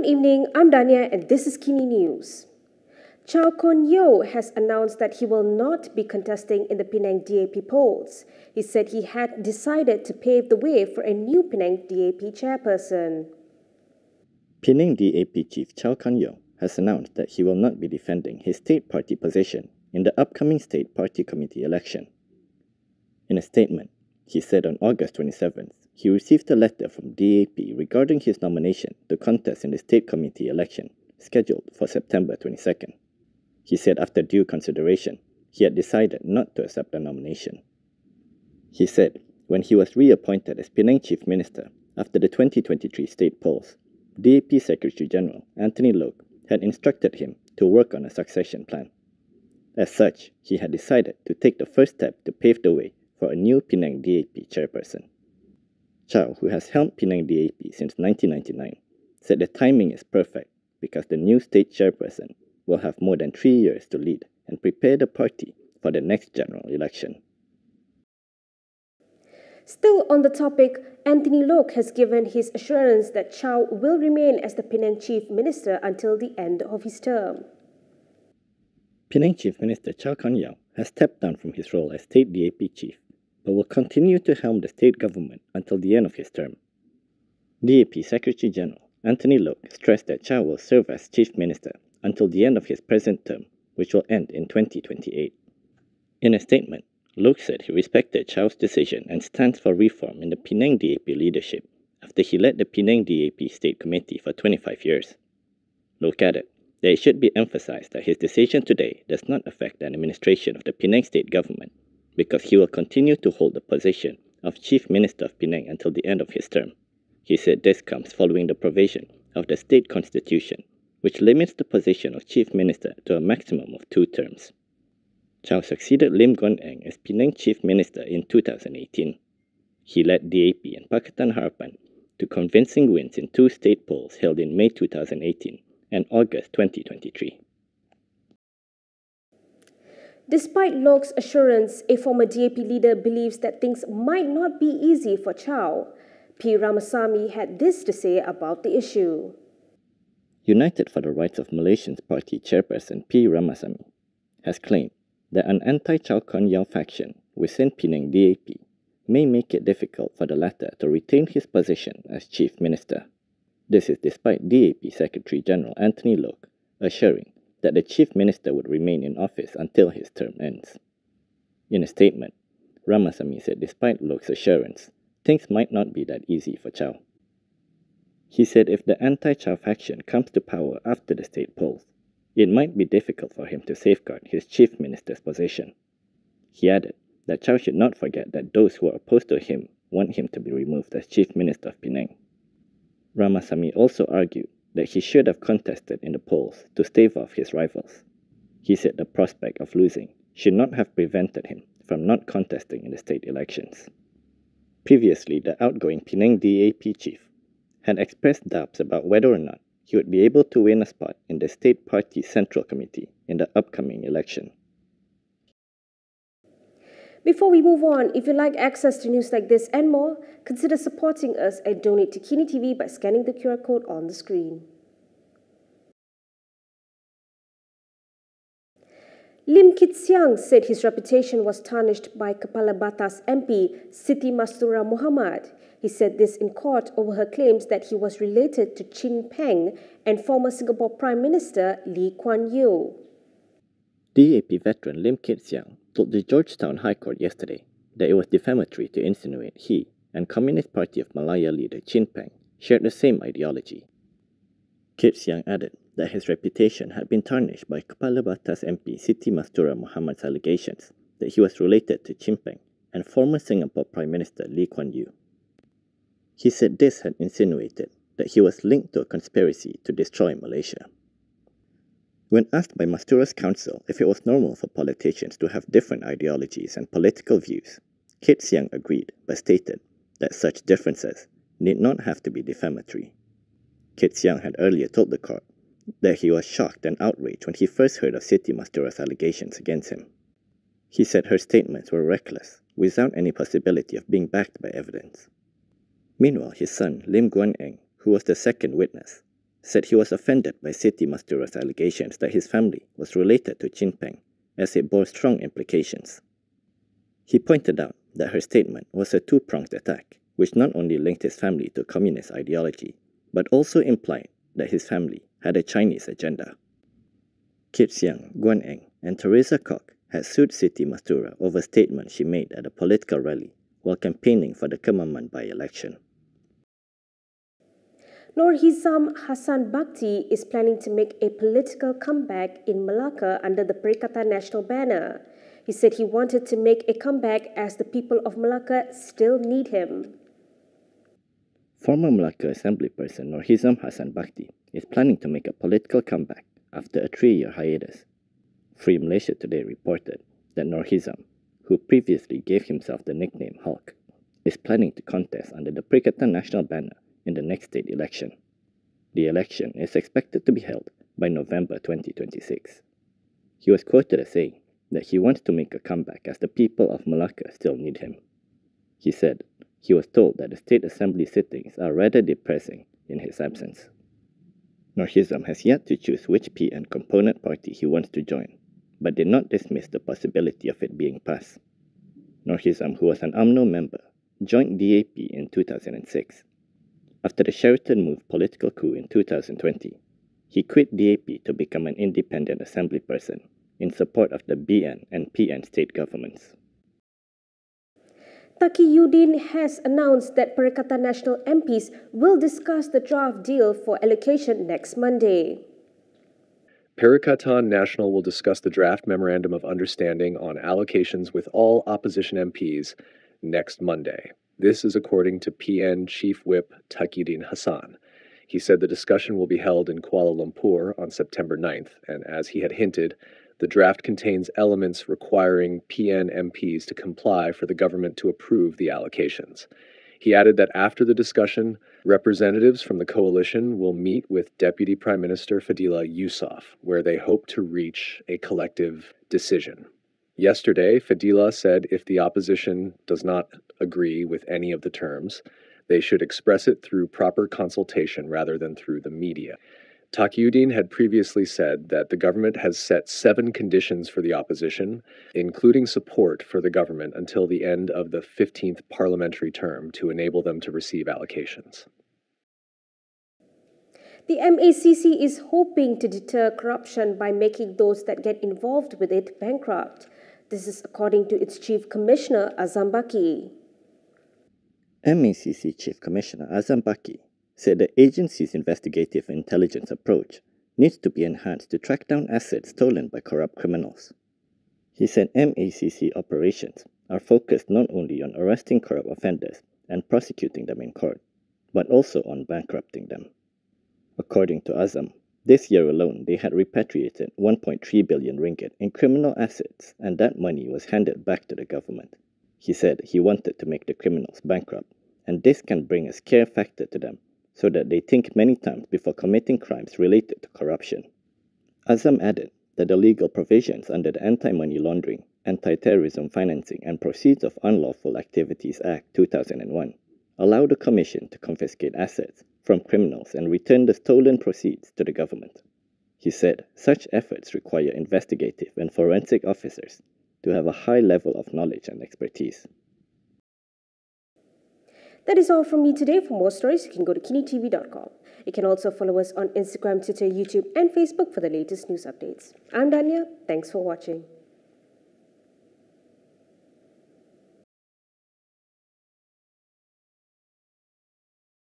evening, I'm Dania and this is KiniNews. Kon Yeow has announced that he will not be contesting in the Penang DAP polls. He said he had decided to pave the way for a new Penang DAP chairperson. Penang DAP chief Kon Yeow has announced that he will not be defending his state party position in the upcoming state party committee election. In a statement, he said on August 27th, he received a letter from DAP regarding his nomination to contest in the state committee election scheduled for September 22nd. He said after due consideration, he had decided not to accept the nomination. He said when he was reappointed as Penang Chief Minister after the 2023 state polls, DAP Secretary General Anthony Loke had instructed him to work on a succession plan. As such, he had decided to take the first step to pave the way for a new Penang DAP chairperson. Chow, who has helmed Penang DAP since 1999, said the timing is perfect because the new state chairperson will have more than 3 years to lead and prepare the party for the next general election. Still on the topic, Anthony Loke has given his assurance that Chow will remain as the Penang Chief Minister until the end of his term. Penang Chief Minister Kon Yeow has stepped down from his role as State DAP Chief, but will continue to helm the state government until the end of his term. DAP Secretary General Anthony Loke stressed that Chow will serve as Chief Minister until the end of his present term, which will end in 2028. In a statement, Loke said he respected Chow's decision and stance for reform in the Penang DAP leadership after he led the Penang DAP State Committee for 25 years. Loke added that it should be emphasized that his decision today does not affect the administration of the Penang State Government because he will continue to hold the position of Chief Minister of Penang until the end of his term. He said this comes following the provision of the state constitution, which limits the position of Chief Minister to a maximum of 2 terms. Chow succeeded Lim Kitang as Penang Chief Minister in 2018. He led DAP and Pakatan Harapan to convincing wins in 2 state polls held in May 2018 and August 2023. Despite Loke's assurance, a former DAP leader believes that things might not be easy for Chow. P Ramasamy had this to say about the issue. United for the Rights of Malaysians Party chairperson P Ramasamy has claimed that an anti-Chow Kon Yeow faction within Penang DAP may make it difficult for the latter to retain his position as Chief Minister. This is despite DAP Secretary General Anthony Loke assuring that the Chief Minister would remain in office until his term ends. In a statement, Ramasamy said despite Loke's assurance, things might not be that easy for Chow. He said if the anti-Chow faction comes to power after the state polls, it might be difficult for him to safeguard his Chief Minister's position. He added that Chow should not forget that those who are opposed to him want him to be removed as Chief Minister of Penang. Ramasamy also argued that he should have contested in the polls to stave off his rivals. He said the prospect of losing should not have prevented him from not contesting in the state elections. Previously, the outgoing Penang DAP chief had expressed doubts about whether or not he would be able to win a spot in the state party central committee in the upcoming election. Before we move on, if you'd like access to news like this and more, consider supporting us and donate to Kinitv by scanning the QR code on the screen. Lim Kitang said his reputation was tarnished by Kepala Batas MP Siti Mastura Muhammad. He said this in court over her claims that he was related to Chin Peng and former Singapore Prime Minister Lee Kuan Yew. DAP veteran Lim Kitang told the Georgetown High Court yesterday that it was defamatory to insinuate he and Communist Party of Malaya leader Chin Peng shared the same ideology. Kitang added that his reputation had been tarnished by Kepala Batas MP Siti Mastura Muhammad's allegations that he was related to Chin Peng and former Singapore Prime Minister Lee Kuan Yew. He said this had insinuated that he was linked to a conspiracy to destroy Malaysia. When asked by Mastura's counsel if it was normal for politicians to have different ideologies and political views, Kitang agreed but stated that such differences need not have to be defamatory. Kitang had earlier told the court that he was shocked and outraged when he first heard of Siti Mastura's allegations against him. He said her statements were reckless, without any possibility of being backed by evidence. Meanwhile, his son, Lim Kitang, who was the second witness, said he was offended by Siti Mastura's allegations that his family was related to Chin Peng, as it bore strong implications. He pointed out that her statement was a two-pronged attack, which not only linked his family to communist ideology, but also implied that his family had a Chinese agenda. Kit Siang, Guan Eng, and Teresa Kok had sued Siti Mastura over statements she made at a political rally while campaigning for the Kemaman by-election. Norhisam Hassan Bakti is planning to make a political comeback in Malacca under the Perikatan Nasional banner. He said he wanted to make a comeback as the people of Malacca still need him. Former Malacca Assemblyperson Norhisam Hassan Bakti is planning to make a political comeback after a 3-year hiatus. Free Malaysia Today reported that Norhisam, who previously gave himself the nickname Hulk, is planning to contest under the Perikatan Nasional banner in the next state election. The election is expected to be held by November 2026. He was quoted as saying that he wants to make a comeback as the people of Malacca still need him. He said he was told that the state assembly sittings are rather depressing in his absence. Norhisam has yet to choose which PN component party he wants to join, but did not dismiss the possibility of it being passed. Norhisam, who was an UMNO member, joined DAP in 2006. After the Sheraton Move political coup in 2020, he quit DAP to become an independent assemblyperson in support of the BN and PN state governments. Taqiyuddin has announced that Perikatan Nasional MPs will discuss the draft deal for allocation next Monday. Perikatan Nasional will discuss the draft Memorandum of Understanding on allocations with all opposition MPs next Monday. This is according to PN Chief Whip Taqiyuddin Hassan. He said the discussion will be held in Kuala Lumpur on September 9th, and as he had hinted, the draft contains elements requiring PN MPs to comply for the government to approve the allocations. He added that after the discussion, representatives from the coalition will meet with Deputy Prime Minister Fadila Yusof, where they hope to reach a collective decision. Yesterday, Fadila said if the opposition does not agree with any of the terms, they should express it through proper consultation rather than through the media. Taqiyuddin had previously said that the government has set 7 conditions for the opposition, including support for the government until the end of the 15th parliamentary term to enable them to receive allocations. The MACC is hoping to deter corruption by making those that get involved with it bankrupt. This is according to its Chief Commissioner, Azam Baki. MACC Chief Commissioner Azam Baki said the agency's investigative intelligence approach needs to be enhanced to track down assets stolen by corrupt criminals. He said MACC operations are focused not only on arresting corrupt offenders and prosecuting them in court, but also on bankrupting them. According to Azam, this year alone they had repatriated 1.3 billion ringgit in criminal assets, and that money was handed back to the government. He said he wanted to make the criminals bankrupt, and this can bring a scare factor to them so that they think many times before committing crimes related to corruption. Azam added that the legal provisions under the Anti-Money Laundering, Anti-Terrorism Financing and Proceeds of Unlawful Activities Act 2001 allow the Commission to confiscate assets from criminals and return the stolen proceeds to the government. He said such efforts require investigative and forensic officers to have a high level of knowledge and expertise. That is all from me today. For more stories, you can go to KiniTv.com. You can also follow us on Instagram, Twitter, YouTube, and Facebook for the latest news updates. I'm Danya. Thanks for watching.